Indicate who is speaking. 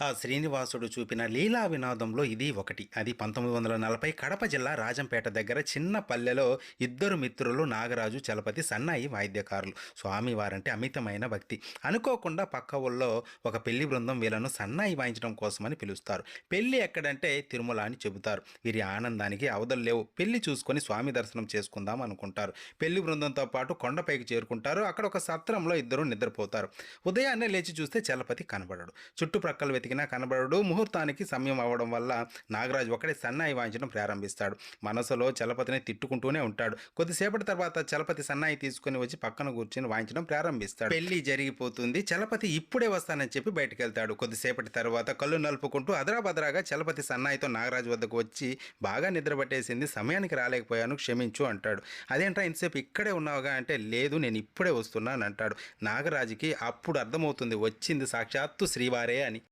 Speaker 1: ఆ శ్రీనివాసుడు చూపిన లీలా వినోదంలో ఇది ఒకటి. అది 1940 కడప జిల్లా రాజంపేట దగ్గర చిన్న పల్లెలో ఇద్దరు మిత్రులు నాగరాజు, చలపతి సన్నాయి వాయిద్యకారులు. స్వామివారంటే అమితమైన భక్తి. అనుకోకుండా పక్క ఊళ్ళో ఒక పెళ్లి బృందం వీళ్ళను సన్నాయి వాయించడం కోసమని పిలుస్తారు. పెళ్లి ఎక్కడంటే తిరుమల అని చెబుతారు. వీరి ఆనందానికి అవధులు లేవు. పెళ్లి చూసుకొని స్వామి దర్శనం చేసుకుందాం అనుకుంటారు. పెళ్లి బృందంతో పాటు కొండపైకి చేరుకుంటారు. అక్కడ ఒక సత్రంలో ఇద్దరు నిద్రపోతారు. ఉదయాన్నే లేచి చూస్తే చలపతి కనబడడు. చుట్టుప్రక్కల వెతికినా కనబడడు. ముహూర్తానికి సమయం అవ్వడం వల్ల నాగరాజు ఒకడే సన్నాయి వాయించడం ప్రారంభిస్తాడు. మనసులో చలపతిని తిట్టుకుంటూనే ఉంటాడు. కొద్దిసేపటి తర్వాత చలపతి సన్నాయి తీసుకుని వచ్చి పక్కన కూర్చొని వాయించడం ప్రారంభిస్తాడు. పెళ్లి జరిగిపోతుంది. చలపతి ఇప్పుడే వస్తానని చెప్పి బయటకు వెళ్తాడు. కొద్దిసేపటి తర్వాత కళ్ళు నలుపుకుంటూ అదరాబదరాగా చలపతి సన్నాయితో నాగరాజు వద్దకు వచ్చి, బాగా నిద్ర పట్టేసింది, సమయానికి రాలేకపోయాను, క్షమించు అంటాడు. అదేంట్రా ఇంతసేపు ఇక్కడే ఉన్నావుగా అంటే, లేదు నేను ఇప్పుడే వస్తున్నాను అంటాడు. నాగరాజుకి అప్పుడు అర్థమవుతుంది వచ్చింది సాక్షాత్తు శ్రీవారే అని.